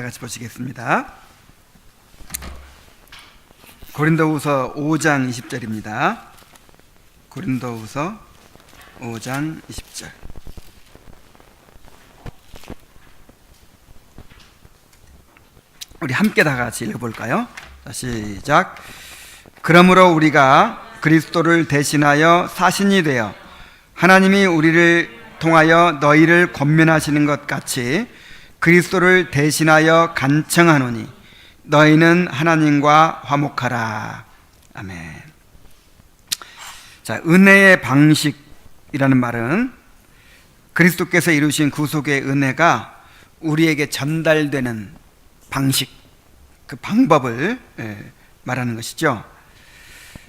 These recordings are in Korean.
같이 보시겠습니다. 고린도후서 5장 20절입니다. 고린도후서 5장 20절. 우리 함께 다 같이 읽어볼까요? 시작. 그러므로 우리가 그리스도를 대신하여 사신이 되어 하나님이 우리를 통하여 너희를 권면하시는 것 같이 그리스도를 대신하여 간청하노니 너희는 하나님과 화목하라. 아멘. 자, 은혜의 방식이라는 말은 그리스도께서 이루신 구속의 은혜가 우리에게 전달되는 방식, 그 방법을 말하는 것이죠.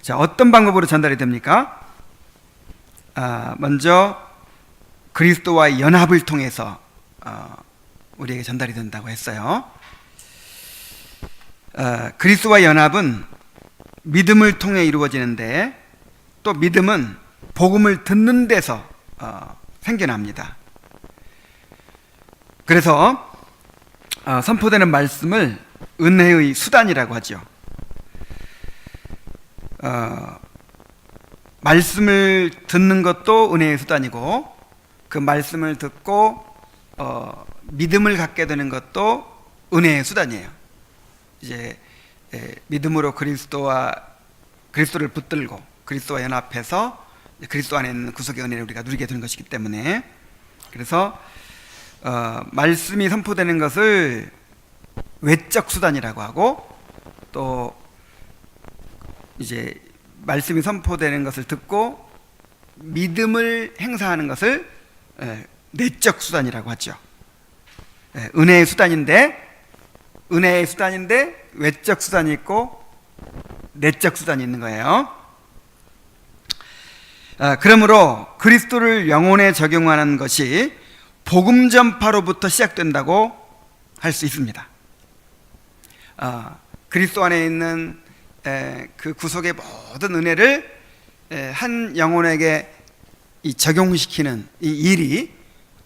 자, 어떤 방법으로 전달이 됩니까? 먼저 그리스도와의 연합을 통해서 우리에게 전달이 된다고 했어요. 그리스도와 연합은 믿음을 통해 이루어지는데, 또 믿음은 복음을 듣는 데서 생겨납니다. 그래서 선포되는 말씀을 은혜의 수단이라고 하죠. 말씀을 듣는 것도 은혜의 수단이고, 그 말씀을 듣고 믿음을 갖게 되는 것도 은혜의 수단이에요. 이제 믿음으로 그리스도를 붙들고 그리스도와 연합해서 그리스도 안에 있는 구속의 은혜를 우리가 누리게 되는 것이기 때문에, 그래서 말씀이 선포되는 것을 외적 수단이라고 하고, 또 이제 말씀이 선포되는 것을 듣고 믿음을 행사하는 것을 내적 수단이라고 하죠. 은혜의 수단인데 외적 수단이 있고 내적 수단이 있는 거예요. 그러므로 그리스도를 영혼에 적용하는 것이 복음 전파로부터 시작된다고 할 수 있습니다. 그리스도 안에 있는 그 구속의 모든 은혜를 한 영혼에게 적용시키는 이 일이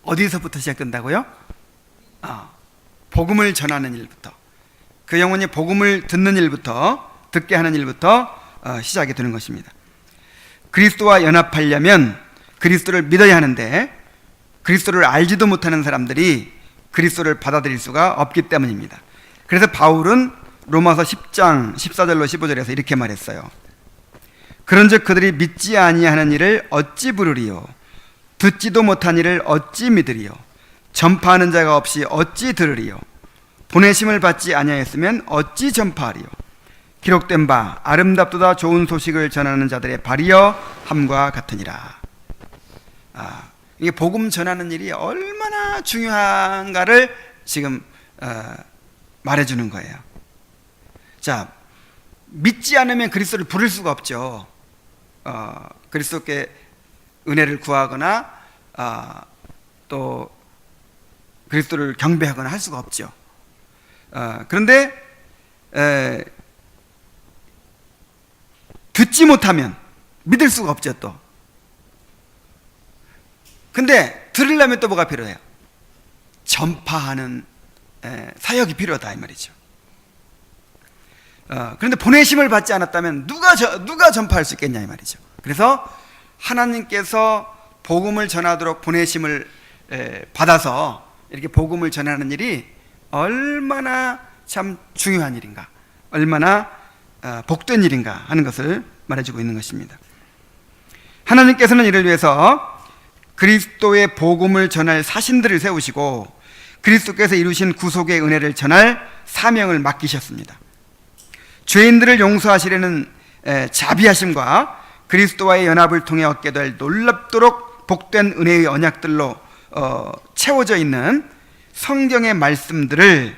어디서부터 시작된다고요? 복음을 전하는 일부터, 그 영혼이 복음을 듣는 일부터, 듣게 하는 일부터 시작이 되는 것입니다. 그리스도와 연합하려면 그리스도를 믿어야 하는데, 그리스도를 알지도 못하는 사람들이 그리스도를 받아들일 수가 없기 때문입니다. 그래서 바울은 로마서 10장 14절로 15절에서 이렇게 말했어요. 그런즉 그들이 믿지 아니하는 일을 어찌 부르리요? 듣지도 못한 일을 어찌 믿으리요? 전파하는 자가 없이 어찌 들으리요? 보내심을 받지 아니하였으면 어찌 전파하리요? 기록된 바 아름답도다 좋은 소식을 전하는 자들의 발이여 함과 같으니라. 이게 복음 전하는 일이 얼마나 중요한가를 지금 말해주는 거예요. 자, 믿지 않으면 그리스도를 부를 수가 없죠. 그리스도께 은혜를 구하거나 또 그리스도를 경배하거나 할 수가 없죠. 그런데 듣지 못하면 믿을 수가 없죠. 또 근데 들으려면 또 뭐가 필요해요? 전파하는 사역이 필요하다 이 말이죠. 그런데 보내심을 받지 않았다면 누가 전파할 수 있겠냐 이 말이죠. 그래서 하나님께서 복음을 전하도록 보내심을 받아서 이렇게 복음을 전하는 일이 얼마나 참 중요한 일인가, 얼마나 복된 일인가 하는 것을 말해주고 있는 것입니다. 하나님께서는 이를 위해서 그리스도의 복음을 전할 사신들을 세우시고 그리스도께서 이루신 구속의 은혜를 전할 사명을 맡기셨습니다. 죄인들을 용서하시려는 자비하심과 그리스도와의 연합을 통해 얻게 될 놀랍도록 복된 은혜의 언약들로 채워져 있는 성경의 말씀들을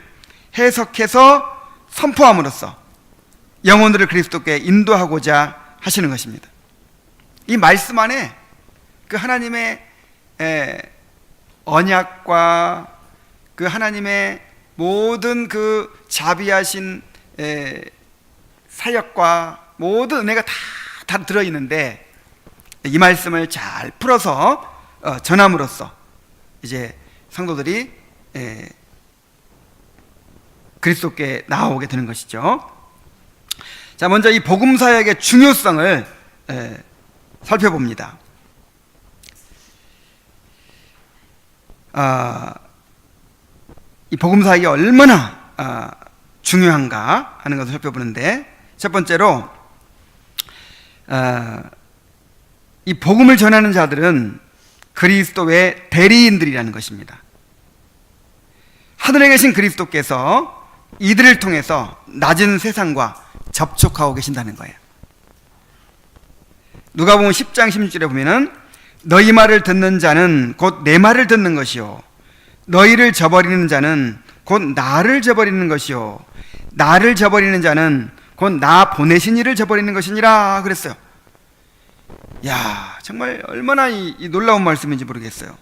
해석해서 선포함으로써 영혼들을 그리스도께 인도하고자 하시는 것입니다. 이 말씀 안에 그 하나님의 언약과 그 하나님의 모든 그 자비하신 사역과 모든 은혜가 다 들어있는데, 이 말씀을 잘 풀어서 전함으로써 이제 성도들이 그리스도께 나아오게 되는 것이죠. 자, 먼저 이 복음 사역의 중요성을 살펴봅니다. 이 복음 사역이 얼마나 중요한가 하는 것을 살펴보는데, 첫 번째로 이 복음을 전하는 자들은 그리스도의 대리인들이라는 것입니다. 하늘에 계신 그리스도께서 이들을 통해서 낮은 세상과 접촉하고 계신다는 거예요. 누가복음 10장 16절에 보면은 너희 말을 듣는 자는 곧 내 말을 듣는 것이요 너희를 저버리는 자는 곧 나를 저버리는 것이요 나를 저버리는 자는 곧 나 보내신 이를 저버리는 것이니라 그랬어요. 야, 정말 얼마나 이 놀라운 말씀인지 모르겠어요.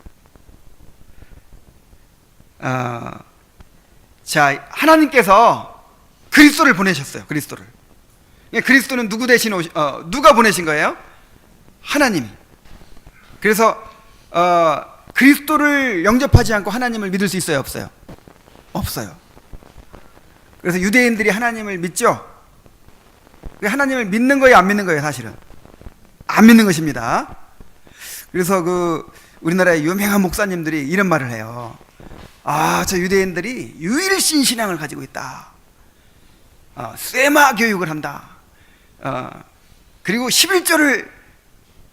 자, 하나님께서 그리스도를 보내셨어요. 그리스도를. 그리스도는 누구 대신 누가 보내신 거예요? 하나님이. 그래서 그리스도를 영접하지 않고 하나님을 믿을 수 있어요, 없어요? 없어요. 그래서 유대인들이 하나님을 믿죠. 하나님을 믿는 거예요, 안 믿는 거예요? 사실은 안 믿는 것입니다. 그래서 우리나라의 유명한 목사님들이 이런 말을 해요. 저 유대인들이 유일신 신앙을 가지고 있다. 쇠마 교육을 한다. 그리고 11조를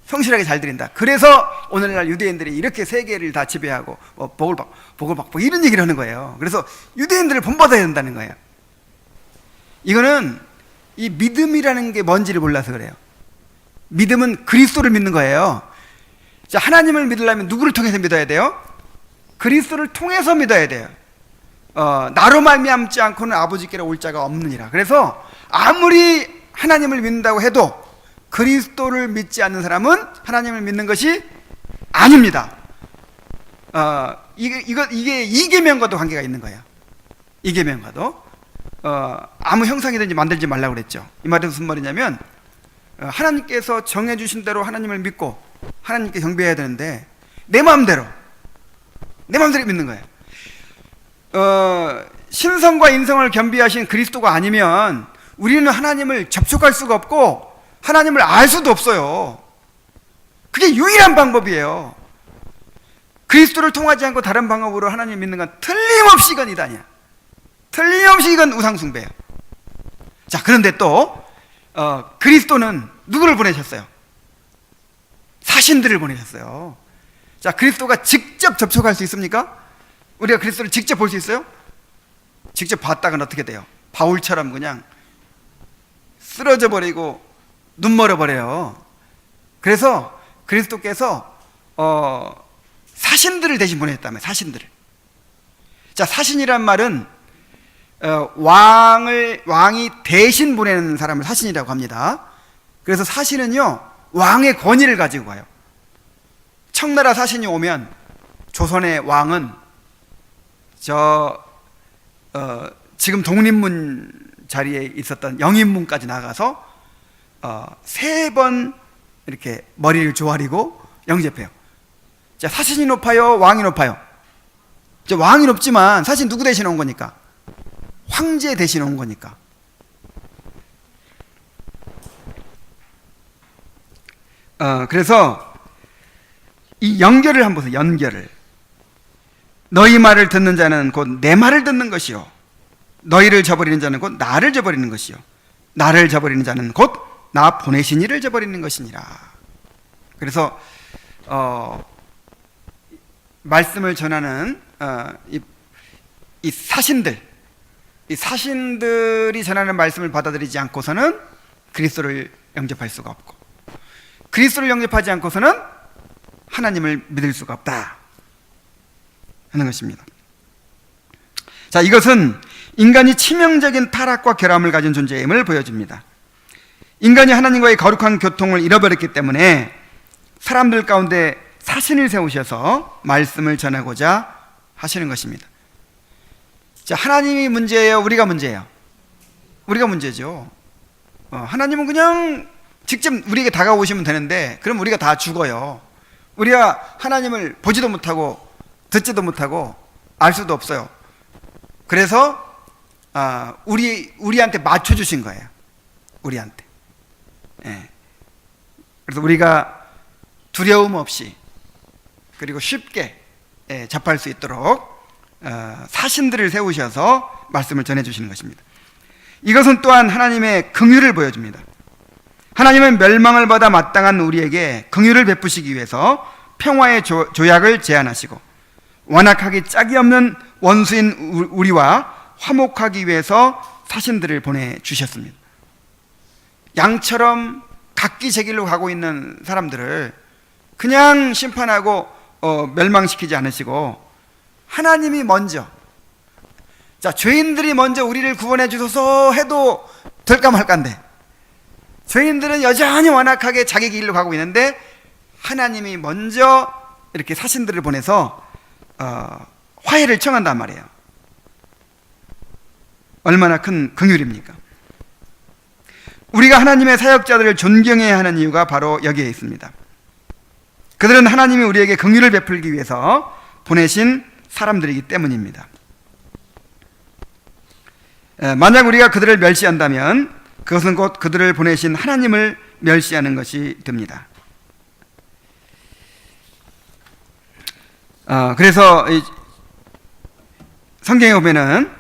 성실하게 잘 드린다. 그래서 오늘날 유대인들이 이렇게 세계를 다 지배하고 복을 받고 이런 얘기를 하는 거예요. 그래서 유대인들을 본받아야 된다는 거예요. 이거는 이 믿음이라는 게 뭔지를 몰라서 그래요. 믿음은 그리스도를 믿는 거예요. 자, 하나님을 믿으려면 누구를 통해서 믿어야 돼요? 그리스도를 통해서 믿어야 돼요. 나로 말미암지 않고는 아버지께로 올 자가 없느니라. 그래서 아무리 하나님을 믿는다고 해도 그리스도를 믿지 않는 사람은 하나님을 믿는 것이 아닙니다. 이게 이계명과도 관계가 있는 거예요. 이계명과도 아무 형상이든지 만들지 말라고 그랬죠. 이 말은 무슨 말이냐면 하나님께서 정해주신 대로 하나님을 믿고 하나님께 경배해야 되는데 내 마음대로 믿는 거예요. 신성과 인성을 겸비하신 그리스도가 아니면 우리는 하나님을 접촉할 수가 없고 하나님을 알 수도 없어요. 그게 유일한 방법이에요. 그리스도를 통하지 않고 다른 방법으로 하나님 믿는 건 틀림없이 이건 이단이야. 틀림없이 이건 우상숭배예요. 자, 그런데 또 그리스도는 누구를 보내셨어요? 사신들을 보내셨어요. 자, 그리스도가 직접 접촉할 수 있습니까? 우리가 그리스도를 직접 볼 수 있어요? 직접 봤다간 어떻게 돼요? 바울처럼 그냥 쓰러져 버리고 눈멀어 버려요. 그래서 그리스도께서 사신들을 대신 보내셨다며. 사신들을. 자, 사신이란 말은 왕이 대신 보내는 사람을 사신이라고 합니다. 그래서 사신은요 왕의 권위를 가지고 가요. 청나라 사신이 오면 조선의 왕은 지금 독립문 자리에 있었던 영인문까지 나가서 3번 이렇게 머리를 조아리고 영접해요. 자, 사신이 높아요, 왕이 높아요? 왕이 높지만 사신 누구 대신 온 거니까? 황제 대신 온 거니까. 그래서 이 연결을 한번 보세요. 연결을. 너희 말을 듣는 자는 곧 내 말을 듣는 것이요 너희를 저버리는 자는 곧 나를 저버리는 것이요 나를 저버리는 자는 곧 나 보내신 이를 저버리는 것이니라. 그래서 말씀을 전하는 이 사신들이 전하는 말씀을 받아들이지 않고서는 그리스도를 영접할 수가 없고, 그리스도를 영접하지 않고서는 하나님을 믿을 수가 없다 하는 것입니다. 자, 이것은 인간이 치명적인 타락과 결함을 가진 존재임을 보여줍니다. 인간이 하나님과의 거룩한 교통을 잃어버렸기 때문에 사람들 가운데 사신을 세우셔서 말씀을 전하고자 하시는 것입니다. 자, 하나님이 문제예요? 우리가 문제예요? 우리가 문제죠. 하나님은 그냥 직접 우리에게 다가오시면 되는데 그럼 우리가 다 죽어요. 우리가 하나님을 보지도 못하고 듣지도 못하고 알 수도 없어요. 그래서 우리한테 맞춰주신 거예요. 우리한테. 예. 그래서 우리가 두려움 없이 그리고 쉽게 접할 수 있도록 사신들을 세우셔서 말씀을 전해주시는 것입니다. 이것은 또한 하나님의 긍휼을 보여줍니다. 하나님은 멸망을 받아 마땅한 우리에게 긍휼을 베푸시기 위해서 평화의 조약을 제안하시고 완악하기 짝이 없는 원수인 우리와 화목하기 위해서 사신들을 보내주셨습니다. 양처럼 각기 제 길로 가고 있는 사람들을 그냥 심판하고 멸망시키지 않으시고 하나님이 먼저, 자, 죄인들이 먼저 우리를 구원해 주소서 해도 될까 말까인데 죄인들은 여전히 완악하게 자기 길로 가고 있는데 하나님이 먼저 이렇게 사신들을 보내서 화해를 청한단 말이에요. 얼마나 큰 긍휼입니까? 우리가 하나님의 사역자들을 존경해야 하는 이유가 바로 여기에 있습니다. 그들은 하나님이 우리에게 긍휼을 베풀기 위해서 보내신 사람들이기 때문입니다. 만약 우리가 그들을 멸시한다면 그것은 곧 그들을 보내신 하나님을 멸시하는 것이 됩니다. 그래서 성경에 보면은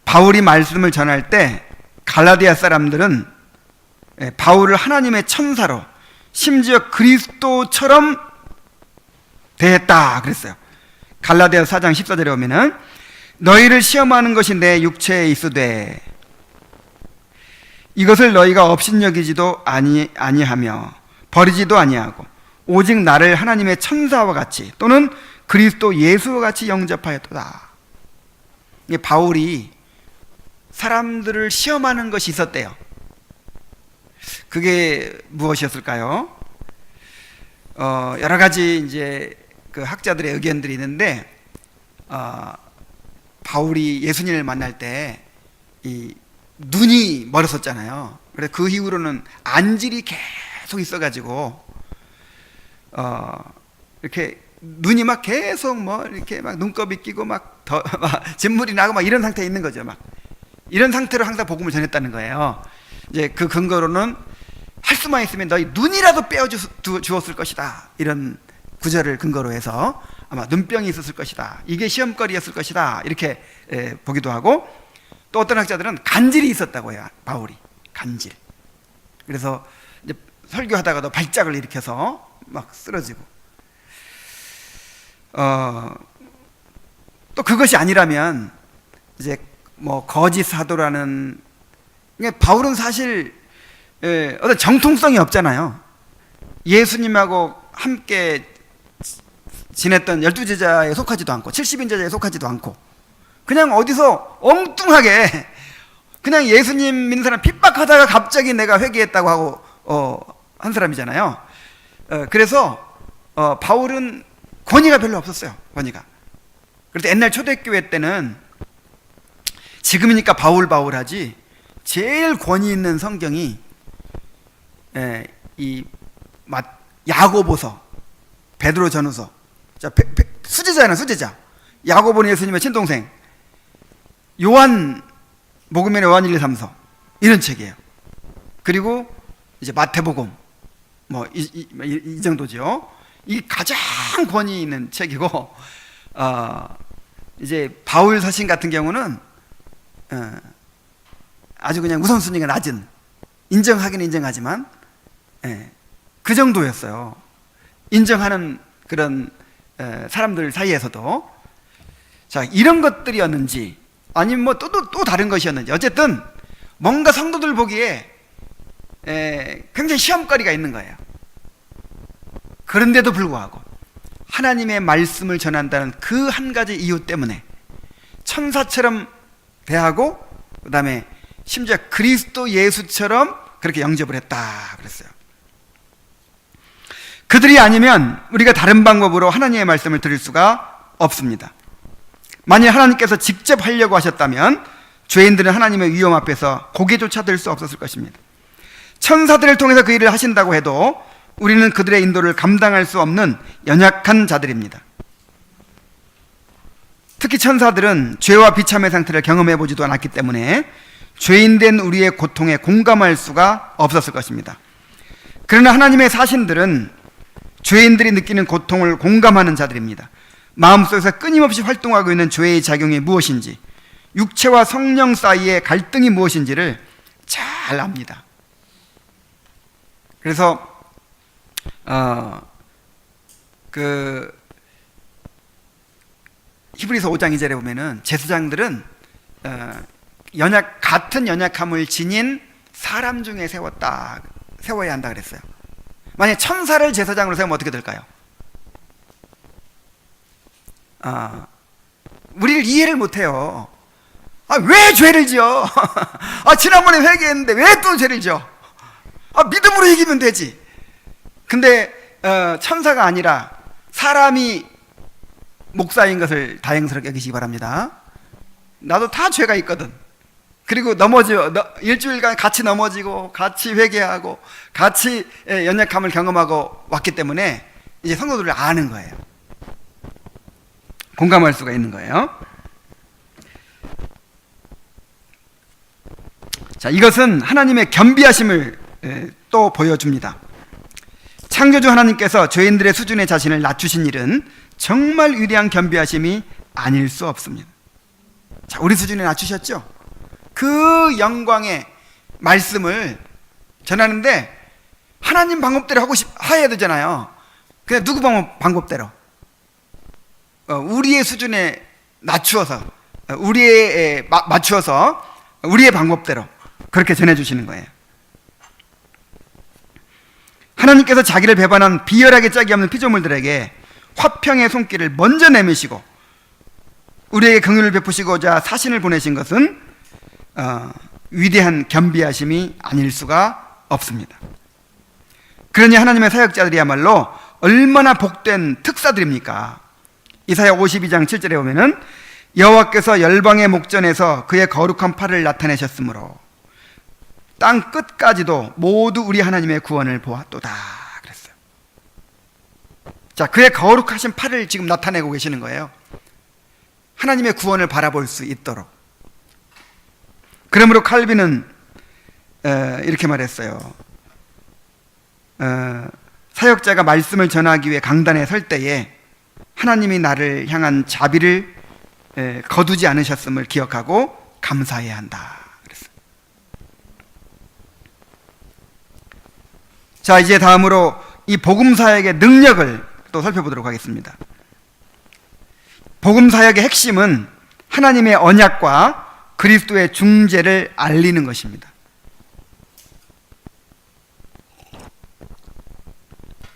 바울이 말씀을 전할 때 갈라디아 사람들은 바울을 하나님의 천사로 심지어 그리스도처럼 대했다 그랬어요. 갈라디아 4장 14절에 보면은 너희를 시험하는 것이 내 육체에 있으되 이것을 너희가 업신여기지도 아니하며 버리지도 아니하고 오직 나를 하나님의 천사와 같이 또는 그리스도 예수와 같이 영접하였도다. 바울이 사람들을 시험하는 것이 있었대요. 그게 무엇이었을까요? 여러 가지 이제 그 학자들의 의견들이 있는데 바울이 예수님을 만날 때 이 눈이 멀었었잖아요. 그래서 그 이후로는 안질이 계속 있어가지고 이렇게 눈이 막 계속 뭐 이렇게 막 눈곱이 끼고 막 진물이 나고 막 이런 상태에 있는 거죠. 막 이런 상태로 항상 복음을 전했다는 거예요. 이제 그 근거로는 할 수만 있으면 너희 눈이라도 빼어 주었을 것이다. 이런 구절을 근거로 해서 아마 눈병이 있었을 것이다. 이게 시험거리였을 것이다. 이렇게 보기도 하고 또 어떤 학자들은 간질이 있었다고 해요. 바울이 간질. 그래서 이제 설교하다가도 발작을 일으켜서 막 쓰러지고 또 그것이 아니라면 이제 뭐 거짓 사도라는 바울은 사실 어떤 정통성이 없잖아요. 예수님하고 함께 지냈던 12제자에 속하지도 않고 70인제자에 속하지도 않고 그냥 어디서 엉뚱하게 그냥 예수님 믿는 사람 핍박하다가 갑자기 내가 회개했다고 하고 한 사람이잖아요. 그래서 바울은 권위가 별로 없었어요. 권위가. 그래서 옛날 초대교회 때는 지금이니까 바울하지 제일 권위 있는 성경이 야고보서, 베드로전후서. 자, 수제자잖아, 수제자. 야고보는 예수님의 친동생. 복음의 요한 1, 2, 3서 이런 책이에요. 그리고 이제 마태복음 뭐 이 정도죠. 이 가장 권위 있는 책이고 이제 바울 서신 같은 경우는 아주 그냥 우선순위가 낮은, 인정하기는 인정하지만 그 정도였어요. 인정하는 그런 사람들 사이에서도. 자, 이런 것들이었는지 아니면 뭐 또 다른 것이었는지 어쨌든 뭔가 성도들 보기에 굉장히 시험거리가 있는 거예요. 그런데도 불구하고 하나님의 말씀을 전한다는 그 한 가지 이유 때문에 천사처럼 대하고 그 다음에 심지어 그리스도 예수처럼 그렇게 영접을 했다 그랬어요. 그들이 아니면 우리가 다른 방법으로 하나님의 말씀을 들을 수가 없습니다. 만일 하나님께서 직접 하려고 하셨다면 죄인들은 하나님의 위엄 앞에서 고개조차 들 수 없었을 것입니다. 천사들을 통해서 그 일을 하신다고 해도 우리는 그들의 인도를 감당할 수 없는 연약한 자들입니다. 특히 천사들은 죄와 비참의 상태를 경험해 보지도 않았기 때문에 죄인된 우리의 고통에 공감할 수가 없었을 것입니다. 그러나 하나님의 사신들은 죄인들이 느끼는 고통을 공감하는 자들입니다. 마음속에서 끊임없이 활동하고 있는 죄의 작용이 무엇인지, 육체와 성령 사이의 갈등이 무엇인지를 잘 압니다. 그래서 히브리서 5장 2절에 보면은 제사장들은 같은 연약함을 지닌 사람 중에 세워야 한다 그랬어요. 만약 천사를 제사장으로 세우면 어떻게 될까요? 우리를 이해를 못해요. 왜 죄를 지어? 지난번에 회개했는데 왜 또 죄를 지어? 믿음으로 이기면 되지. 근데 천사가 아니라 사람이 목사인 것을 다행스럽게 여기시기 바랍니다. 나도 다 죄가 있거든. 그리고 일주일간 같이 넘어지고 같이 회개하고 같이 연약함을 경험하고 왔기 때문에 이제 성도들을 아는 거예요. 공감할 수가 있는 거예요. 자, 이것은 하나님의 겸비하심을 또 보여줍니다. 창조주 하나님께서 죄인들의 수준의 자신을 낮추신 일은 정말 위대한 겸비하심이 아닐 수 없습니다. 자, 우리 수준에 낮추셨죠? 그 말씀을 전하는데 하나님 방법대로 해야 되잖아요. 그냥 누구 방법대로 우리의 수준에 맞추어서 우리의 방법대로 그렇게 전해주시는 거예요. 하나님께서 자기를 배반한 비열하게 짝이 없는 피조물들에게 화평의 손길을 먼저 내미시고 우리에게 긍휼을 베푸시고자 사신을 보내신 것은 위대한 겸비하심이 아닐 수가 없습니다. 그러니 하나님의 사역자들이야말로 얼마나 복된 특사들입니까? 이사야 52장 7절에 보면은 여호와께서 열방의 목전에서 그의 거룩한 팔을 나타내셨으므로 땅 끝까지도 모두 우리 하나님의 구원을 보았도다 그랬어요. 자, 그의 거룩하신 팔을 지금 나타내고 계시는 거예요. 하나님의 구원을 바라볼 수 있도록. 그러므로 칼빈은 이렇게 말했어요. 사역자가 말씀을 전하기 위해 강단에 설 때에 하나님이 나를 향한 자비를 거두지 않으셨음을 기억하고 감사해야 한다 그랬어요. 자, 이제 다음으로 이 복음사역의 능력을 또 살펴보도록 하겠습니다. 복음사역의 핵심은 하나님의 언약과 그리스도의 중재를 알리는 것입니다.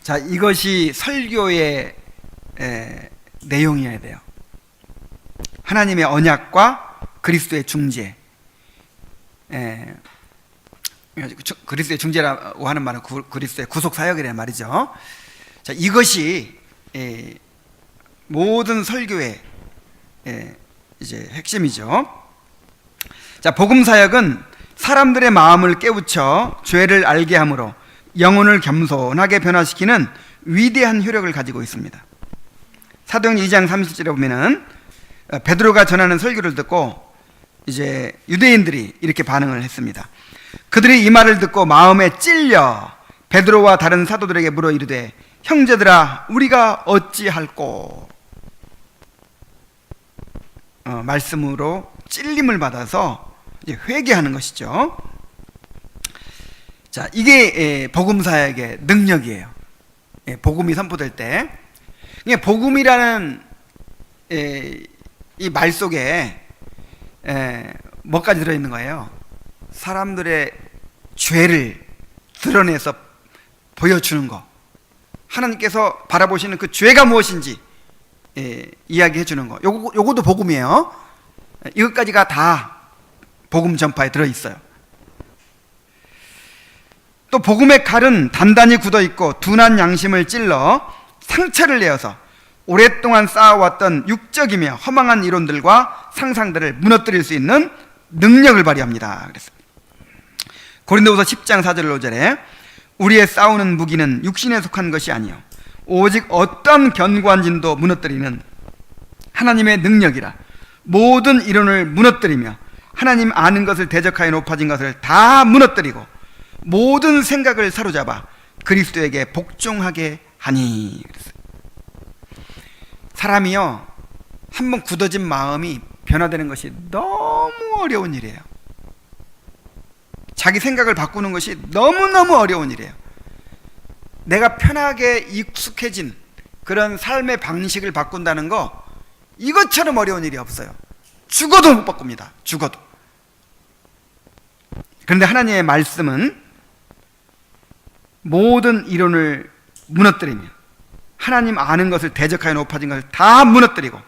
자, 이것이 설교의 내용이어야 돼요. 하나님의 언약과 그리스도의 중재. 그리스도의 중재라고 하는 말은 그리스도의 구속 사역이라는 말이죠. 자, 이것이 모든 설교의 이제 핵심이죠. 자, 복음 사역은 사람들의 마음을 깨우쳐 죄를 알게 함으로 영혼을 겸손하게 변화시키는 위대한 효력을 가지고 있습니다. 사도행전 2장 30절에 보면은 베드로가 전하는 설교를 듣고 이제 유대인들이 이렇게 반응을 했습니다. 그들이 이 말을 듣고 마음에 찔려 베드로와 다른 사도들에게 물어 이르되 형제들아 우리가 어찌할꼬. 말씀으로 찔림을 받아서 이제 회개하는 것이죠. 자, 이게 복음 사역의 능력이에요. 복음이 선포될 때, 복음이라는 이 말 속에 뭐까지 들어있는 거예요? 사람들의 죄를 드러내서 보여주는 거, 하나님께서 바라보시는 그 죄가 무엇인지 이야기해 주는 거, 요것도 복음이에요. 이것까지가 다 복음 전파에 들어있어요. 또 복음의 칼은 단단히 굳어있고 둔한 양심을 찔러 상처를 내어서 오랫동안 쌓아왔던 육적이며 허망한 이론들과 상상들을 무너뜨릴 수 있는 능력을 발휘합니다. 그래서 고린도후서 10장 4절 5절에 우리의 싸우는 무기는 육신에 속한 것이 아니요 오직 어떤 견고한 진도 무너뜨리는 하나님의 능력이라 모든 이론을 무너뜨리며 하나님 아는 것을 대적하여 높아진 것을 다 무너뜨리고 모든 생각을 사로잡아 그리스도에게 복종하게 하니. 사람이요, 한번 굳어진 마음이 변화되는 것이 너무 어려운 일이에요. 자기 생각을 바꾸는 것이 너무너무 어려운 일이에요. 내가 편하게 익숙해진 그런 삶의 방식을 바꾼다는 거, 이것처럼 어려운 일이 없어요. 죽어도 못 바꿉니다. 죽어도. 그런데 하나님의 말씀은 모든 이론을 무너뜨리며 하나님 아는 것을 대적하여 높아진 것을 다 무너뜨리고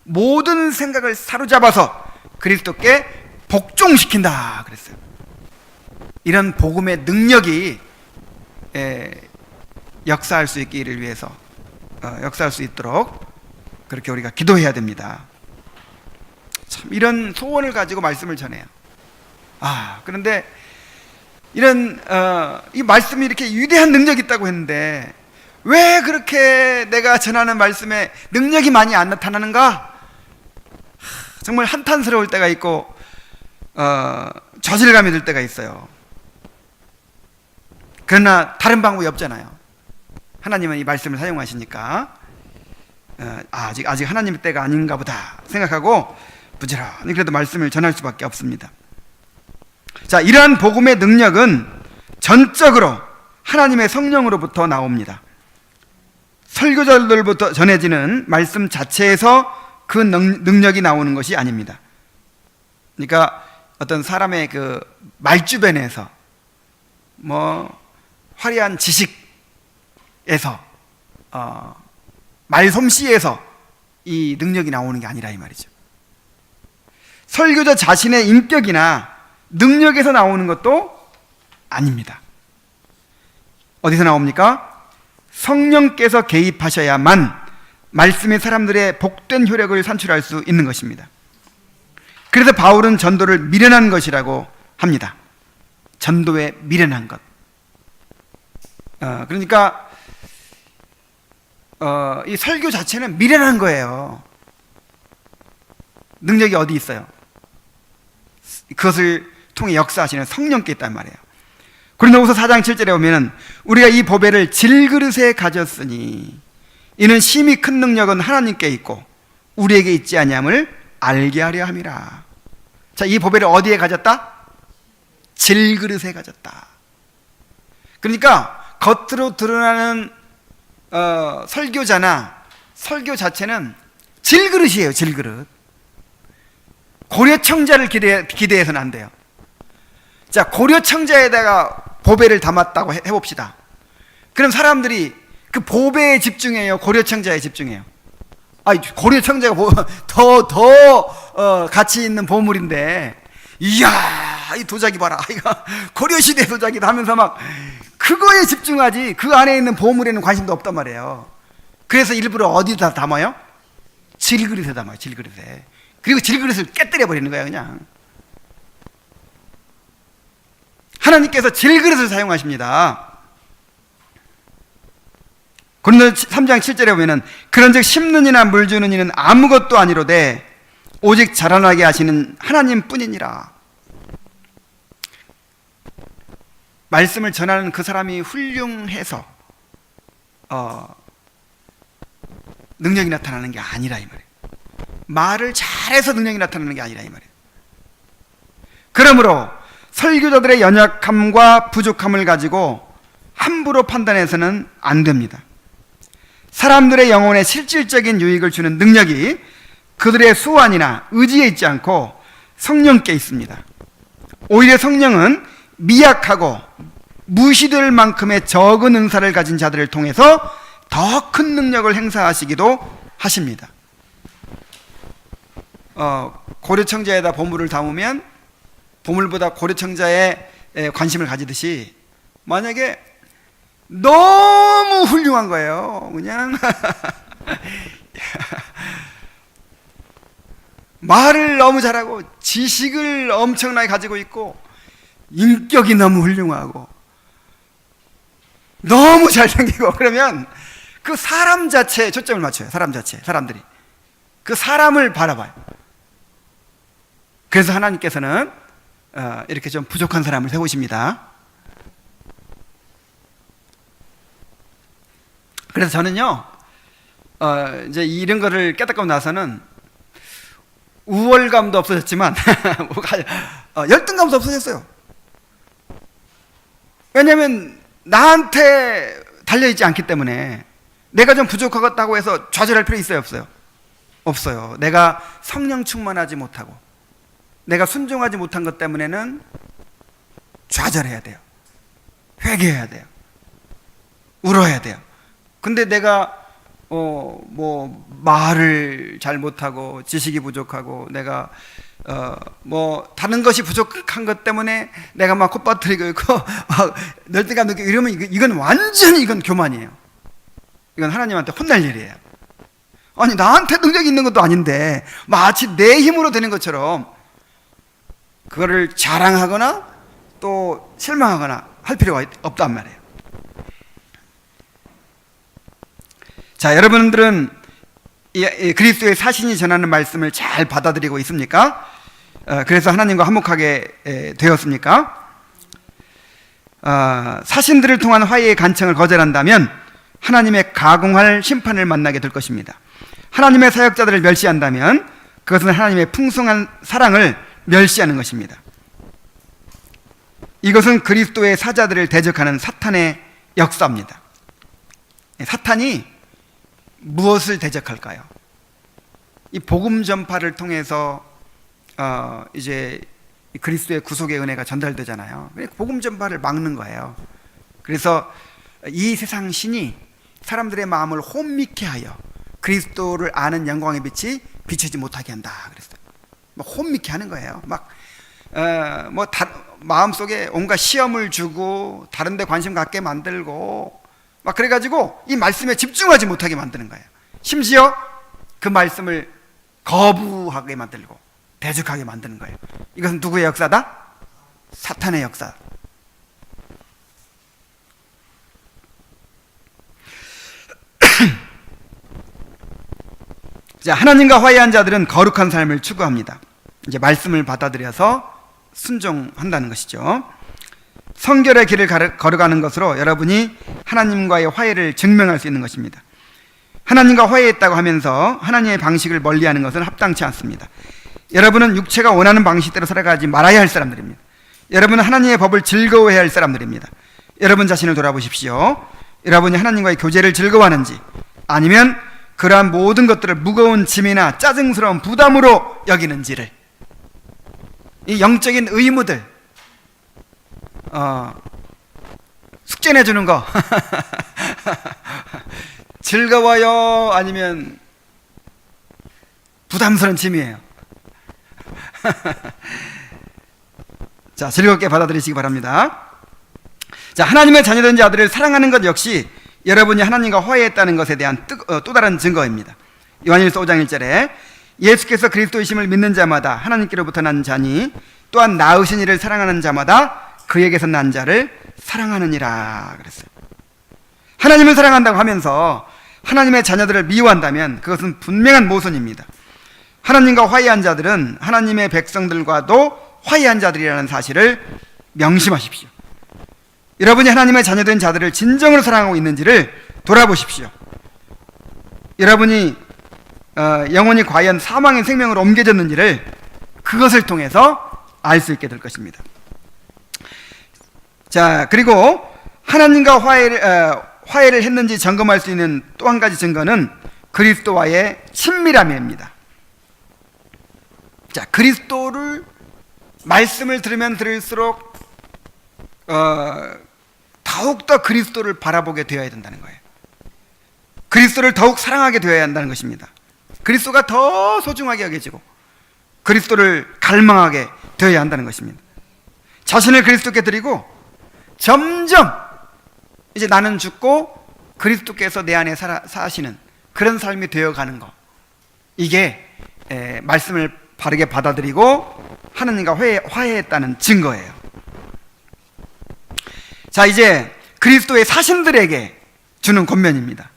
모든 생각을 사로잡아서 그리스도께 복종시킨다 그랬어요. 이런 복음의 능력이 역사할 수 있기를 위해서 역사할 수 있도록 그렇게 우리가 기도해야 됩니다. 참 이런 소원을 가지고 말씀을 전해요. 그런데 이런 이 말씀이 이렇게 위대한 능력이 있다고 했는데 왜 그렇게 내가 전하는 말씀에 능력이 많이 안 나타나는가? 정말 한탄스러울 때가 있고 저질감이 들 때가 있어요. 그러나 다른 방법이 없잖아요. 하나님은 이 말씀을 사용하시니까 아직 하나님의 때가 아닌가 보다 생각하고 부지런히 그래도 말씀을 전할 수밖에 없습니다. 자, 이러한 복음의 능력은 전적으로 하나님의 성령으로부터 나옵니다. 설교자들부터 전해지는 말씀 자체에서 그 능력이 나오는 것이 아닙니다. 그러니까 어떤 사람의 그 말주변에서 화려한 지식에서 말솜씨에서 이 능력이 나오는 게 아니라 이 말이죠. 설교자 자신의 인격이나 능력에서 나오는 것도 아닙니다. 어디서 나옵니까? 성령께서 개입하셔야만 말씀이 사람들의 복된 효력을 산출할 수 있는 것입니다. 그래서 바울은 전도를 미련한 것이라고 합니다. 전도에 미련한 것. 그러니까 이 설교 자체는 미련한 거예요. 능력이 어디 있어요? 그것을 통해 역사하시는 성령께 있단 말이에요. 고린도후서 4장 7절에 보면은 우리가 이 보배를 질그릇에 가졌으니 이는 심히 큰 능력은 하나님께 있고 우리에게 있지 아니함을 알게 하려 함이라. 자, 이 보배를 어디에 가졌다? 질그릇에 가졌다. 그러니까 겉으로 드러나는 설교자나 설교 자체는 질그릇이에요. 질그릇. 고려청자를 기대해서는 안 돼요. 자, 고려청자에다가 보배를 담았다고 해봅시다. 그럼 사람들이 그 보배에 집중해요? 고려청자에 집중해요? 고려청자가 더 가치 있는 보물인데, 이야, 이 도자기 봐라, 이거 고려시대 도자기다 하면서 막 그거에 집중하지 그 안에 있는 보물에는 관심도 없단 말이에요. 그래서 일부러 어디다 담아요? 질그릇에 담아요. 질그릇에. 그리고 질그릇을 깨뜨려 버리는 거예요. 그냥 하나님께서 질그릇을 사용하십니다. 고린도서 3장 7절에 보면은 그런즉 심는 이나 물 주는 이는 아무것도 아니로되 오직 자라나게 하시는 하나님 뿐이니라. 말씀을 전하는 그 사람이 훌륭해서 능력이 나타나는 게 아니라 이 말이에요. 말을 잘해서 능력이 나타나는 게 아니라 이 말이에요. 그러므로 설교자들의 연약함과 부족함을 가지고 함부로 판단해서는 안 됩니다. 사람들의 영혼에 실질적인 유익을 주는 능력이 그들의 수완이나 의지에 있지 않고 성령께 있습니다. 오히려 성령은 미약하고 무시될 만큼의 적은 은사를 가진 자들을 통해서 더 큰 능력을 행사하시기도 하십니다. 고려청자에다 보물을 담으면 보물보다 고려청자에 관심을 가지듯이, 만약에 너무 훌륭한 거예요. 그냥 말을 너무 잘하고 지식을 엄청나게 가지고 있고 인격이 너무 훌륭하고 너무 잘생기고, 그러면 그 사람 자체에 초점을 맞춰요. 사람 자체, 사람들이 그 사람을 바라봐요. 그래서 하나님께서는 이렇게 좀 부족한 사람을 세우십니다. 그래서 저는요, 이제 이런 거를 깨닫고 나서는 우월감도 없어졌지만 열등감도 없어졌어요. 왜냐하면 나한테 달려있지 않기 때문에 내가 좀 부족하다고 해서 좌절할 필요 있어요, 없어요? 없어요. 내가 성령 충만하지 못하고 내가 순종하지 못한 것 때문에는 좌절해야 돼요. 회개해야 돼요. 울어야 돼요. 근데 내가 뭐 말을 잘 못하고 지식이 부족하고 내가 뭐 다른 것이 부족한 것 때문에 내가 막 콧바트리고 있고 널뛰가 느끼고 이러면 이건 완전히 이건 교만이에요. 이건 하나님한테 혼날 일이에요. 아니 나한테 능력이 있는 것도 아닌데 마치 내 힘으로 되는 것처럼 그거를 자랑하거나 또 실망하거나 할 필요가 없단 말이에요. 자, 여러분들은 그리스도의 사신이 전하는 말씀을 잘 받아들이고 있습니까? 그래서 하나님과 화목하게 되었습니까? 사신들을 통한 화해의 간청을 거절한다면 하나님의 가공할 심판을 만나게 될 것입니다. 하나님의 사역자들을 멸시한다면 그것은 하나님의 풍성한 사랑을 멸시하는 것입니다. 이것은 그리스도의 사자들을 대적하는 사탄의 역사입니다. 사탄이 무엇을 대적할까요? 이 복음 전파를 통해서 이제 그리스도의 구속의 은혜가 전달되잖아요. 복음 전파를 막는 거예요. 그래서 이 세상 신이 사람들의 마음을 혼미케 하여 그리스도를 아는 영광의 빛이 비추지 못하게 한다 그랬어요. 막 혼미케 하는 거예요. 막 마음속에 온갖 시험을 주고 다른 데 관심 갖게 만들고 막 그래가지고 이 말씀에 집중하지 못하게 만드는 거예요. 심지어 그 말씀을 거부하게 만들고 대적하게 만드는 거예요. 이것은 누구의 역사다? 사탄의 역사. 자, 하나님과 화해한 자들은 거룩한 삶을 추구합니다. 이제 말씀을 받아들여서 순종한다는 것이죠. 성결의 길을 걸어가는 것으로 여러분이 하나님과의 화해를 증명할 수 있는 것입니다. 하나님과 화해했다고 하면서 하나님의 방식을 멀리하는 것은 합당치 않습니다. 여러분은 육체가 원하는 방식대로 살아가지 말아야 할 사람들입니다. 여러분은 하나님의 법을 즐거워해야 할 사람들입니다. 여러분 자신을 돌아보십시오. 여러분이 하나님과의 교제를 즐거워하는지 아니면 그러한 모든 것들을 무거운 짐이나 짜증스러운 부담으로 여기는지를, 이 영적인 의무들, 숙제 내주는 거 즐거워요? 아니면 부담스러운 짐이에요? 자, 즐겁게 받아들이시기 바랍니다. 자, 하나님의 자녀된 자들을 사랑하는 것 역시 여러분이 하나님과 화해했다는 것에 대한 또 다른 증거입니다. 요한일서 5장 1절에 예수께서 그리스도이심을 믿는 자마다 하나님께로부터 난 자니 또한 낳으신 이를 사랑하는 자마다 그에게서 난 자를 사랑하느니라 그랬어요. 하나님을 사랑한다고 하면서 하나님의 자녀들을 미워한다면 그것은 분명한 모순입니다. 하나님과 화해한 자들은 하나님의 백성들과도 화해한 자들이라는 사실을 명심하십시오. 여러분이 하나님의 자녀된 자들을 진정으로 사랑하고 있는지를 돌아보십시오. 여러분이 영혼이 과연 사망의 생명으로 옮겨졌는지를 그것을 통해서 알 수 있게 될 것입니다. 자, 그리고 하나님과 화해를 했는지 점검할 수 있는 또 한 가지 증거는 그리스도와의 친밀함입니다. 자, 그리스도를 말씀을 들으면 들을수록 더욱더 그리스도를 바라보게 되어야 된다는 거예요. 그리스도를 더욱 사랑하게 되어야 한다는 것입니다. 그리스도가 더 소중하게 여겨지고 그리스도를 갈망하게 되어야 한다는 것입니다. 자신을 그리스도께 드리고 점점 이제 나는 죽고 그리스도께서 내 안에 사시는 그런 삶이 되어가는 것, 이게 말씀을 바르게 받아들이고 하나님과 화해했다는 증거예요. 자, 이제 그리스도의 사신들에게 주는 권면입니다.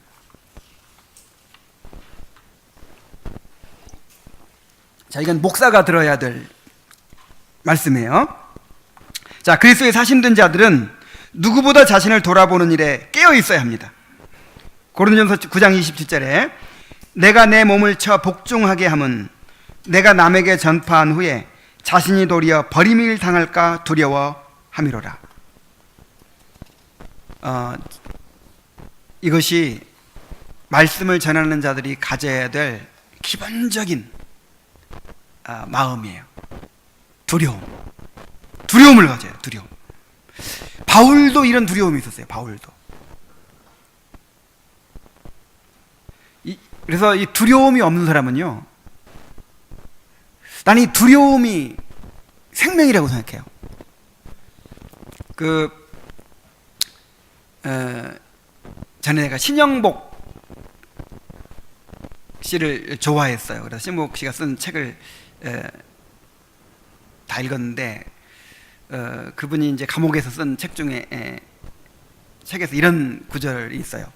자, 이건 목사가 들어야 될 말씀이에요. 자, 그리스도에 사심된 자들은 누구보다 자신을 돌아보는 일에 깨어 있어야 합니다. 고린도전서 9장 27절에 내가 내 몸을 쳐 복종하게 함은 내가 남에게 전파한 후에 자신이 도리어 버림을 당할까 두려워함이로라. 이것이 말씀을 전하는 자들이 가져야 될 기본적인 마음이에요. 두려움을 가져요. 두려움. 바울도 이런 두려움이 있었어요. 바울도. 그래서 이 두려움이 없는 사람은요, 나는 이 두려움이 생명이라고 생각해요. 전에 내가 신영복 씨를 좋아했어요. 그래서 신영복 씨가 쓴 책을 다 읽었는데, 그분이 이제 감옥에서 쓴 책 중에 책에서 이런 구절이 있어요.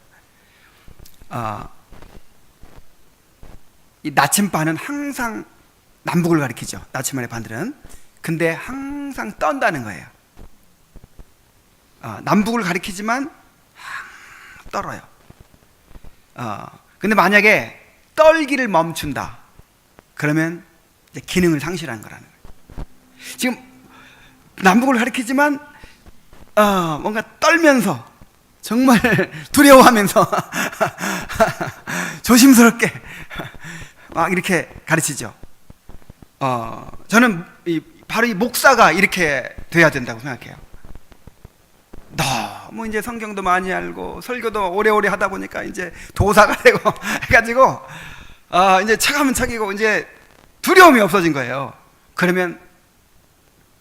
이 나침반은 항상 남북을 가리키죠. 나침반의 반들은. 근데 항상 떤다는 거예요. 남북을 가리키지만 떨어요. 근데 만약에 떨기를 멈춘다, 그러면 이제 기능을 상실한 거라는 거예요. 지금 남북을 가리키지만 뭔가 떨면서 정말 두려워하면서 조심스럽게 막 이렇게 가르치죠. 저는 바로 이 목사가 이렇게 돼야 된다고 생각해요. 너무 이제 성경도 많이 알고 설교도 오래오래 하다 보니까 이제 도사가 되고 해가지고 이제 척하면 척이고 이제 두려움이 없어진 거예요. 그러면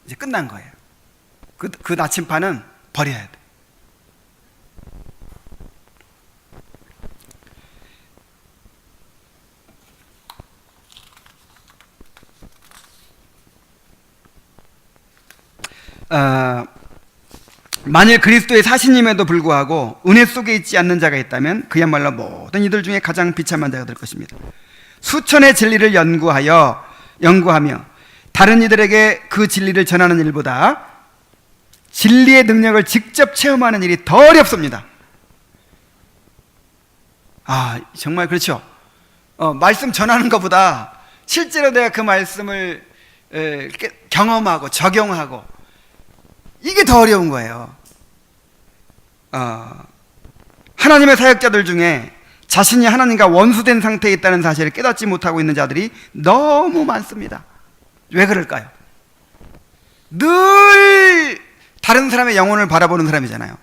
이제 끝난 거예요. 그 나침반은 버려야 돼. 만일 그리스도의 사신임에도 불구하고 은혜 속에 있지 않는 자가 있다면 그야말로 모든 이들 중에 가장 비참한 자가 될 것입니다. 수천의 진리를 연구하며 다른 이들에게 그 진리를 전하는 일보다 진리의 능력을 직접 체험하는 일이 더 어렵습니다. 정말 그렇죠. 말씀 전하는 것보다 실제로 내가 그 말씀을 경험하고 적용하고, 이게 더 어려운 거예요. 하나님의 사역자들 중에 자신이 하나님과 원수된 상태에 있다는 사실을 깨닫지 못하고 있는 자들이 너무 많습니다. 왜 그럴까요? 늘 다른 사람의 영혼을 바라보는 사람이잖아요.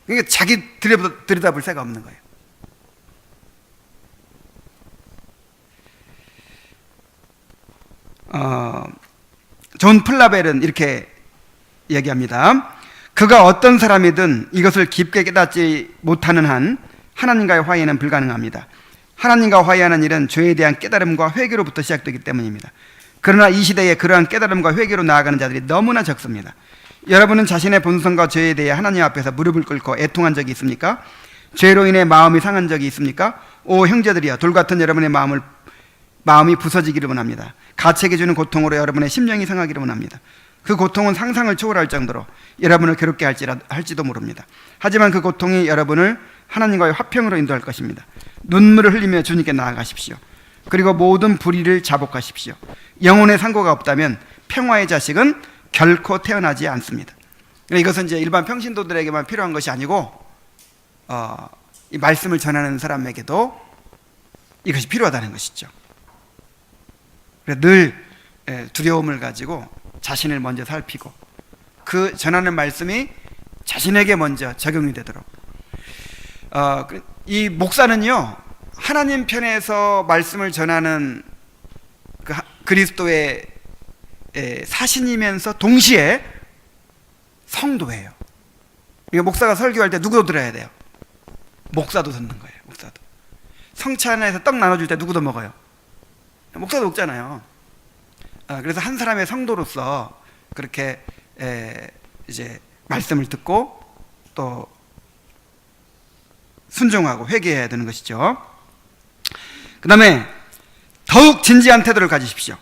그러니까 자기 들여다볼 새가 없는 거예요. 존 플라벨은 이렇게 얘기합니다. 그가 어떤 사람이든 이것을 깊게 깨닫지 못하는 한 하나님과의 화해는 불가능합니다. 하나님과 화해하는 일은 죄에 대한 깨달음과 회개로부터 시작되기 때문입니다. 그러나 이 시대에 그러한 깨달음과 회개로 나아가는 자들이 너무나 적습니다. 여러분은 자신의 본성과 죄에 대해 하나님 앞에서 무릎을 꿇고 애통한 적이 있습니까? 죄로 인해 마음이 상한 적이 있습니까? 오 형제들이여, 돌같은 여러분의 마음이 부서지기를 원합니다. 가책해 주는 고통으로 여러분의 심령이 상하기를 원합니다. 그 고통은 상상을 초월할 정도로 여러분을 괴롭게 할지도 모릅니다. 하지만 그 고통이 여러분을 하나님과의 화평으로 인도할 것입니다. 눈물을 흘리며 주님께 나아가십시오. 그리고 모든 불의를 자복하십시오. 영혼의 상고가 없다면 평화의 자식은 결코 태어나지 않습니다. 이것은 이제 일반 평신도들에게만 필요한 것이 아니고 이 말씀을 전하는 사람에게도 이것이 필요하다는 것이죠. 늘 두려움을 가지고 자신을 먼저 살피고 그 전하는 말씀이 자신에게 먼저 적용이 되도록. 이 목사는요, 하나님 편에서 말씀을 전하는 그리스도의 사신이면서 동시에 성도예요. 그러니까 목사가 설교할 때 누구도 들어야 돼요? 목사도 듣는 거예요. 목사도. 성찬에서 떡 나눠줄 때 누구도 먹어요? 목사도 먹잖아요. 그래서 한 사람의 성도로서 그렇게 이제 말씀을 듣고 또 순종하고 회개해야 되는 것이죠. 그 다음에 더욱 진지한 태도를 가지십시오.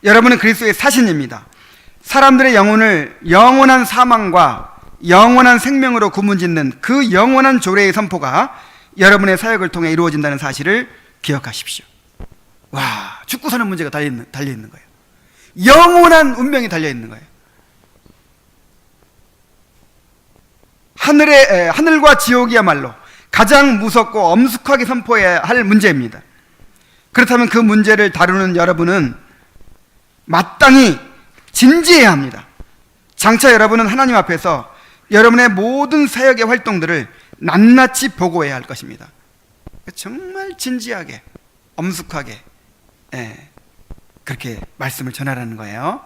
여러분은 그리스도의 사신입니다. 사람들의 영혼을 영원한 사망과 영원한 생명으로 구분짓는 그 영원한 조례의 선포가 여러분의 사역을 통해 이루어진다는 사실을 기억하십시오. 와, 죽고 사는 문제가 달려있는 거예요. 영원한 운명이 달려있는 거예요. 하늘과 지옥이야말로 가장 무섭고 엄숙하게 선포해야 할 문제입니다. 그렇다면 그 문제를 다루는 여러분은 마땅히 진지해야 합니다. 장차 여러분은 하나님 앞에서 여러분의 모든 사역의 활동들을 낱낱이 보고해야 할 것입니다. 정말 진지하게, 엄숙하게, 그렇게 말씀을 전하라는 거예요.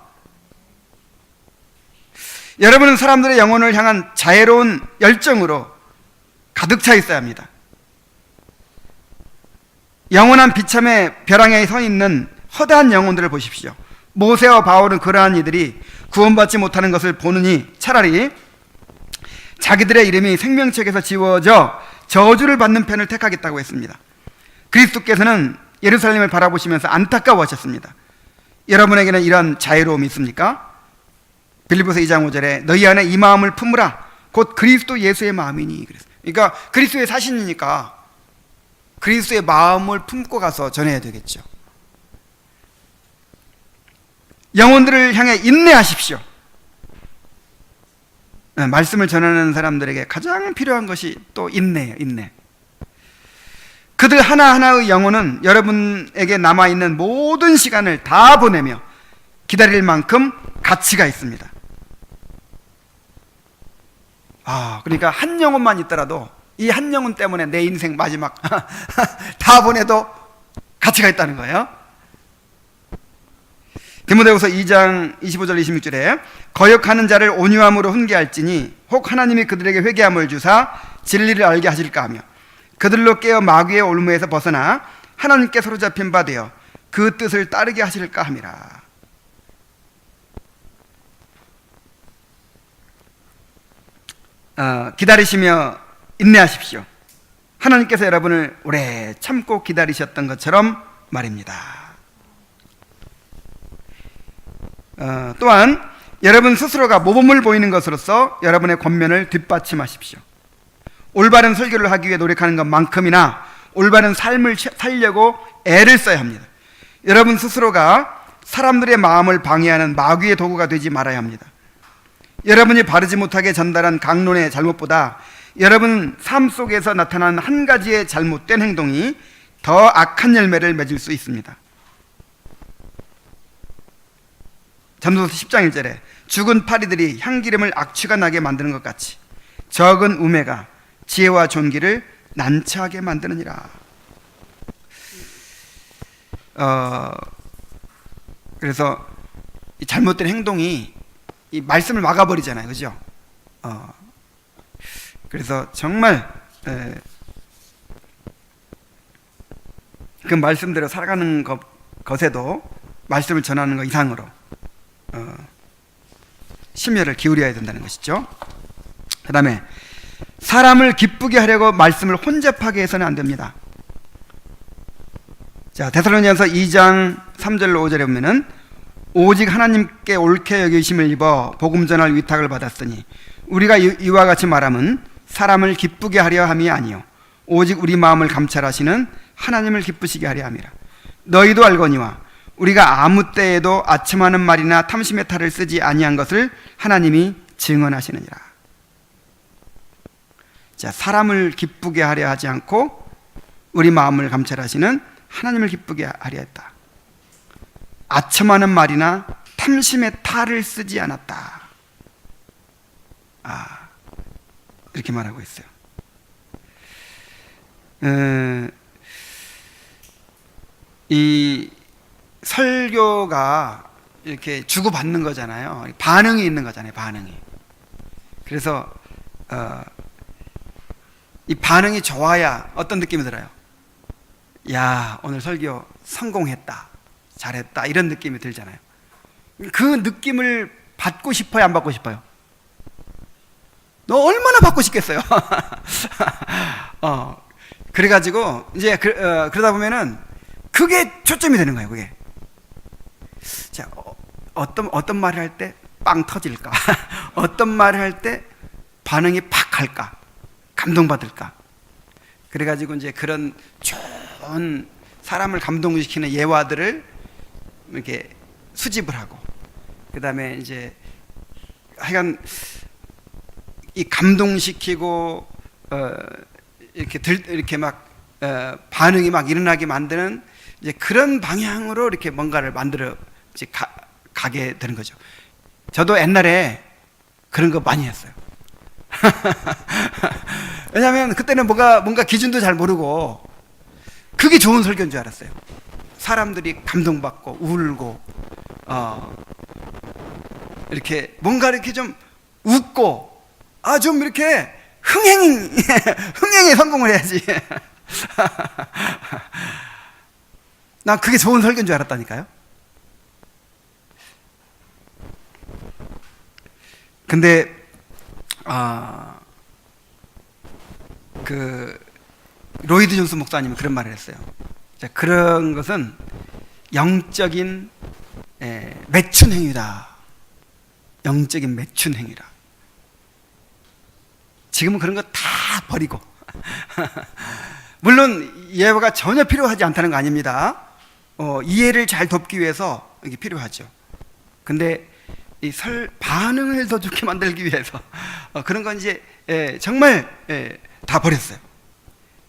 여러분은 사람들의 영혼을 향한 자애로운 열정으로 가득 차 있어야 합니다. 영원한 비참의 벼랑에 서 있는 허다한 영혼들을 보십시오. 모세와 바울은 그러한 이들이 구원받지 못하는 것을 보느니 차라리 자기들의 이름이 생명책에서 지워져 저주를 받는 편을 택하겠다고 했습니다. 그리스도께서는 예루살렘을 바라보시면서 안타까워하셨습니다. 여러분에게는 이런 자유로움이 있습니까? 빌립보서 2장 5절에 너희 안에 이 마음을 품으라 곧 그리스도 예수의 마음이니. 그러니까 그리스도의 사신이니까 그리스도의 마음을 품고 가서 전해야 되겠죠. 영혼들을 향해 인내하십시오. 말씀을 전하는 사람들에게 가장 필요한 것이 또 인내예요. 인내. 그들 하나하나의 영혼은 여러분에게 남아있는 모든 시간을 다 보내며 기다릴 만큼 가치가 있습니다. 그러니까 한 영혼만 있더라도 이 한 영혼 때문에 내 인생 마지막 다 보내도 가치가 있다는 거예요. 디모데후서 2장 25절 26절에 거역하는 자를 온유함으로 훈계할지니 혹 하나님이 그들에게 회개함을 주사 진리를 알게 하실까 하며 그들로 깨어 마귀의 올무에서 벗어나 하나님께 사로잡힌 바 되어 그 뜻을 따르게 하실까 함이라. 기다리시며 인내하십시오. 하나님께서 여러분을 오래 참고 기다리셨던 것처럼 말입니다. 또한 여러분 스스로가 모범을 보이는 것으로서 여러분의 권면을 뒷받침하십시오. 올바른 설교를 하기 위해 노력하는 것만큼이나 올바른 삶을 살려고 애를 써야 합니다. 여러분 스스로가 사람들의 마음을 방해하는 마귀의 도구가 되지 말아야 합니다. 여러분이 바르지 못하게 전달한 강론의 잘못보다 여러분 삶 속에서 나타난 한 가지의 잘못된 행동이 더 악한 열매를 맺을 수 있습니다. 전도서 10장 1절에 죽은 파리들이 향기름을 악취가 나게 만드는 것 같이 적은 우매가 지혜와 존귀를 난처하게 만드느니라. 그래서 이 잘못된 행동이 이 말씀을 막아버리잖아요, 그죠? 그래서 정말 그 말씀대로 살아가는 것에도 말씀을 전하는 것 이상으로 심혈을 기울여야 된다는 것이죠. 그 다음에 사람을 기쁘게 하려고 말씀을 혼잡하게 해서는 안 됩니다. 자, 데살로니가서 2장 3절로 5절에 보면은 오직 하나님께 옳게 여기심을 입어 복음 전할 위탁을 받았으니 우리가 이와 같이 말함은 사람을 기쁘게 하려 함이 아니요 오직 우리 마음을 감찰하시는 하나님을 기쁘시게 하려 함이라. 너희도 알거니와 우리가 아무 때에도 아첨하는 말이나 탐심의 탈을 쓰지 아니한 것을 하나님이 증언하시느니라. 자, 사람을 기쁘게 하려 하지 않고 우리 마음을 감찰하시는 하나님을 기쁘게 하려 했다. 아첨하는 말이나 탐심의 탈을 쓰지 않았다. 이렇게 말하고 있어요. 이 설교가 이렇게 주고받는 거잖아요. 반응이 있는 거잖아요. 반응이. 그래서 이 반응이 좋아야 어떤 느낌이 들어요? 야, 오늘 설교 성공했다, 잘했다, 이런 느낌이 들잖아요. 그 느낌을 받고 싶어요, 안 받고 싶어요? 너 얼마나 받고 싶겠어요? 그래가지고 이제 그러다 보면은 그게 초점이 되는 거예요. 그게. 자, 어떤 말을 할 때 빵 터질까? 어떤 말을 할 때 반응이 팍 갈까? 감동받을까? 그래가지고 이제 그런 좋은 사람을 감동시키는 예화들을 이렇게 수집을 하고, 그 다음에 이제 하여간 이 감동시키고 이렇게 막 반응이 막 일어나게 만드는 이제 그런 방향으로 이렇게 뭔가를 만들어 이제 가게 되는 거죠. 저도 옛날에 그런 거 많이 했어요. 왜냐하면 그때는 뭔가 기준도 잘 모르고 그게 좋은 설교인 줄 알았어요. 사람들이 감동받고 울고 이렇게 뭔가 이렇게 좀 웃고 좀 이렇게 흥행에 성공을 해야지. 난 그게 좋은 설교인 줄 알았다니까요. 근데 그 로이드 존스 목사님은 그런 말을 했어요. 자, 그런 것은 영적인 매춘 행위다. 영적인 매춘 행위라. 지금은 그런 거 다 버리고 물론 예화가 전혀 필요하지 않다는 거 아닙니다. 이해를 잘 돕기 위해서 이게 필요하죠. 근데 이 반응을 더 좋게 만들기 위해서 그런 건 이제 정말 다 버렸어요.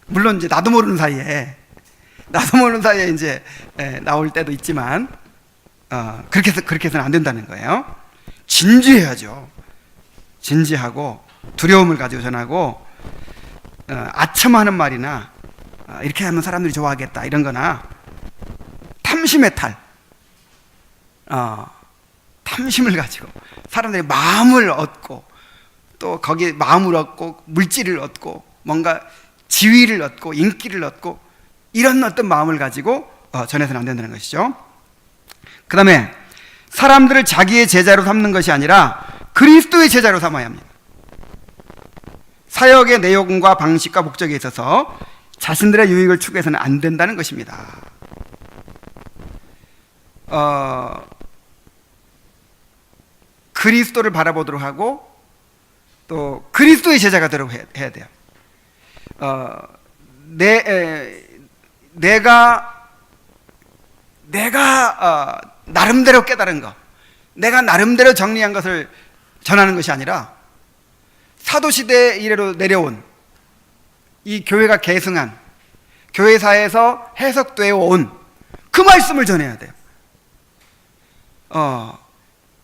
물론 이제 나도 모르는 사이에 이제 나올 때도 있지만 그렇게 해서는 안 된다는 거예요. 진지해야죠. 진지하고 두려움을 가지고 전하고 아첨하는 말이나 이렇게 하면 사람들이 좋아하겠다 이런 거나 탐심의 탈 탐심을 가지고 사람들의 마음을 얻고 또 거기에 마음을 얻고 물질을 얻고 뭔가 지위를 얻고 인기를 얻고 이런 어떤 마음을 가지고 전해서는 안 된다는 것이죠. 그 다음에 사람들을 자기의 제자로 삼는 것이 아니라 그리스도의 제자로 삼아야 합니다. 사역의 내용과 방식과 목적에 있어서 자신들의 유익을 추구해서는 안 된다는 것입니다. 그리스도를 바라보도록 하고 또 그리스도의 제자가 되도록 해야 돼요. 내가 나름대로 깨달은 것, 내가 나름대로 정리한 것을 전하는 것이 아니라 사도시대 이래로 내려온 이 교회가 계승한 교회사에서 해석되어 온 그 말씀을 전해야 돼요.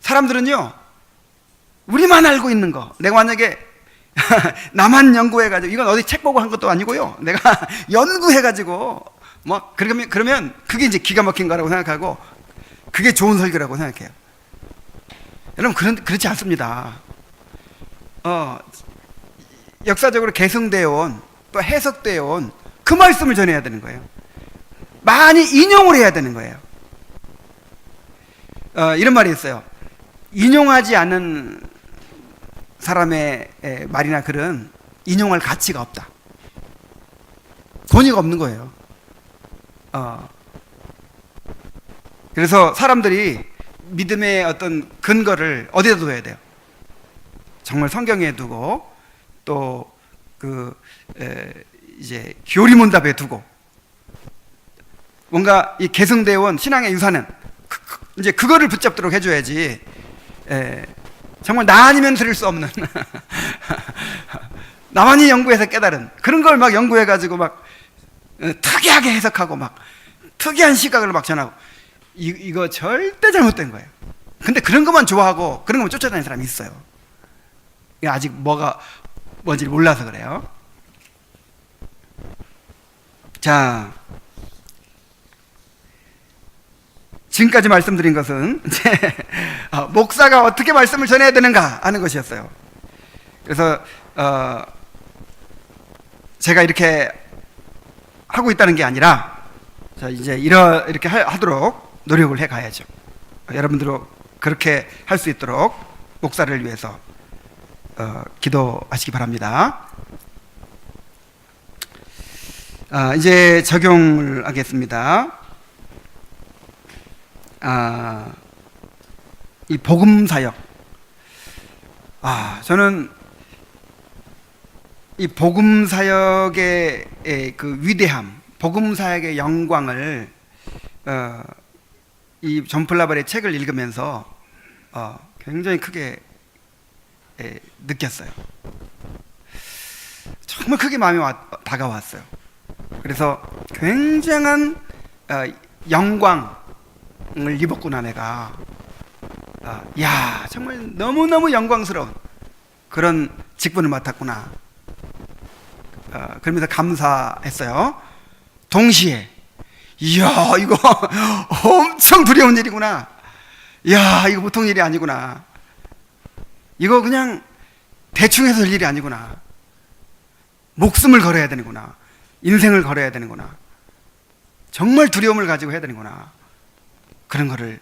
사람들은요, 우리만 알고 있는 거, 내가 만약에 나만 연구해가지고, 이건 어디 책 보고 한 것도 아니고요, 내가 연구해가지고 뭐 그러면 그게 이제 기가 막힌 거라고 생각하고 그게 좋은 설교라고 생각해요. 여러분 그렇지 않습니다. 역사적으로 계승되어 온 또 해석되어 온 그 말씀을 전해야 되는 거예요. 많이 인용을 해야 되는 거예요. 이런 말이 있어요. 인용하지 않은 사람의 말이나 글은 인용할 가치가 없다. 권위가 없는 거예요. 그래서 사람들이 믿음의 어떤 근거를 어디다 둬야 돼요? 정말 성경에 두고 또 이제 교리문답에 두고 뭔가 이 계승되어 온 신앙의 유산은 이제 그거를 붙잡도록 해줘야지. 정말 나 아니면 들을 수 없는 나만이 연구해서 깨달은 그런 걸 막 연구해가지고 막 특이하게 해석하고 막 특이한 시각을 막 전하고 이거 절대 잘못된 거예요. 근데 그런 것만 좋아하고 그런 것만 쫓아다니는 사람이 있어요. 아직 뭔지 몰라서 그래요. 자, 지금까지 말씀드린 것은 목사가 어떻게 말씀을 전해야 되는가 하는 것이었어요. 그래서 제가 이렇게 하고 있다는 게 아니라 자, 이제 이렇게 하도록 노력을 해 가야죠. 여러분들도 그렇게 할 수 있도록 목사를 위해서 기도하시기 바랍니다. 이제 적용을 하겠습니다. 이 복음 사역, 저는 이 복음 사역의 그 위대함, 복음 사역의 영광을 이 존 플라벌의 책을 읽으면서 굉장히 크게 느꼈어요. 정말 크게 마음이 다가왔어요. 그래서 굉장한 영광을 입었구나 내가. 정말 너무너무 영광스러운 그런 직분을 맡았구나. 그러면서 감사했어요. 동시에 이야, 이거 엄청 두려운 일이구나. 이야, 이거 보통 일이 아니구나. 이거 그냥 대충 해서 할 일이 아니구나. 목숨을 걸어야 되는구나. 인생을 걸어야 되는구나. 정말 두려움을 가지고 해야 되는구나. 그런 거를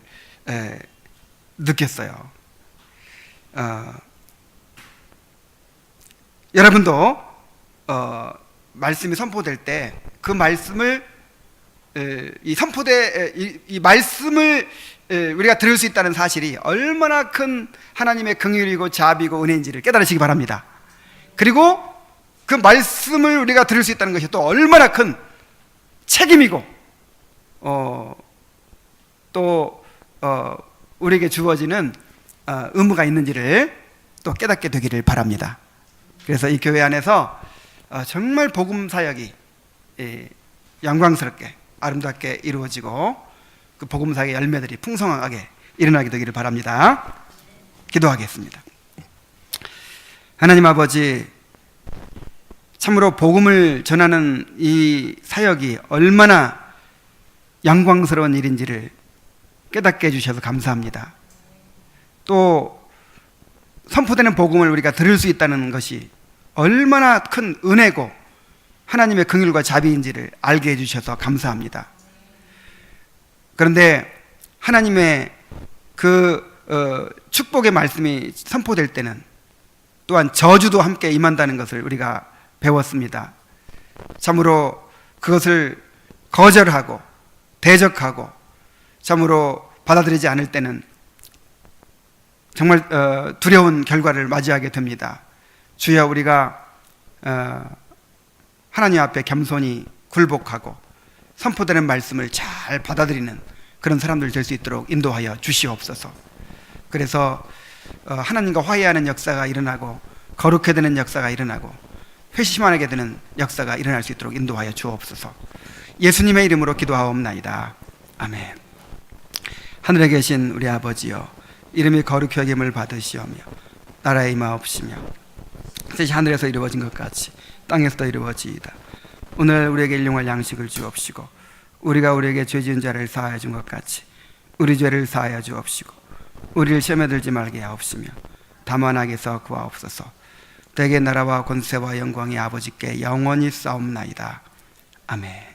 느꼈어요. 여러분도 말씀이 선포될 때 그 말씀을 이 말씀을 우리가 들을 수 있다는 사실이 얼마나 큰 하나님의 긍휼이고 자비고 은혜인지를 깨달으시기 바랍니다. 그리고 그 말씀을 우리가 들을 수 있다는 것이 또 얼마나 큰 책임이고 또 우리에게 주어지는 의무가 있는지를 또 깨닫게 되기를 바랍니다. 그래서 이 교회 안에서 정말 복음 사역이 영광스럽게 아름답게 이루어지고 그 복음 사역의 열매들이 풍성하게 일어나게 되기를 바랍니다. 기도하겠습니다. 하나님 아버지, 참으로 복음을 전하는 이 사역이 얼마나 영광스러운 일인지를 깨닫게 해주셔서 감사합니다. 또 선포되는 복음을 우리가 들을 수 있다는 것이 얼마나 큰 은혜고 하나님의 긍휼과 자비인지를 알게 해주셔서 감사합니다. 그런데 하나님의 그 축복의 말씀이 선포될 때는 또한 저주도 함께 임한다는 것을 우리가 배웠습니다. 참으로 그것을 거절하고 대적하고 참으로 받아들이지 않을 때는 정말 두려운 결과를 맞이하게 됩니다. 주여, 우리가 하나님 앞에 겸손히 굴복하고 선포되는 말씀을 잘 받아들이는 그런 사람들 될 수 있도록 인도하여 주시옵소서. 그래서 하나님과 화해하는 역사가 일어나고 거룩해 되는 역사가 일어나고 회심하게 되는 역사가 일어날 수 있도록 인도하여 주옵소서. 예수님의 이름으로 기도하옵나이다. 아멘. 하늘에 계신 우리 아버지여, 이름이 거룩히 여김을 받으시오며 나라의 임하옵시며 뜻이 하늘에서 이루어진 것 같이 땅에서도 이루어지이다. 오늘 우리에게 일용할 양식을 주옵시고 우리가 우리에게 죄 지은 자를 사하여 준 것 같이 우리 죄를 사하여 주옵시고 우리를 시험에 들지 말게 하옵시며 다만 악에서 구하옵소서. 대개 나라와 권세와 영광이 아버지께 영원히 싸움나이다. 아멘.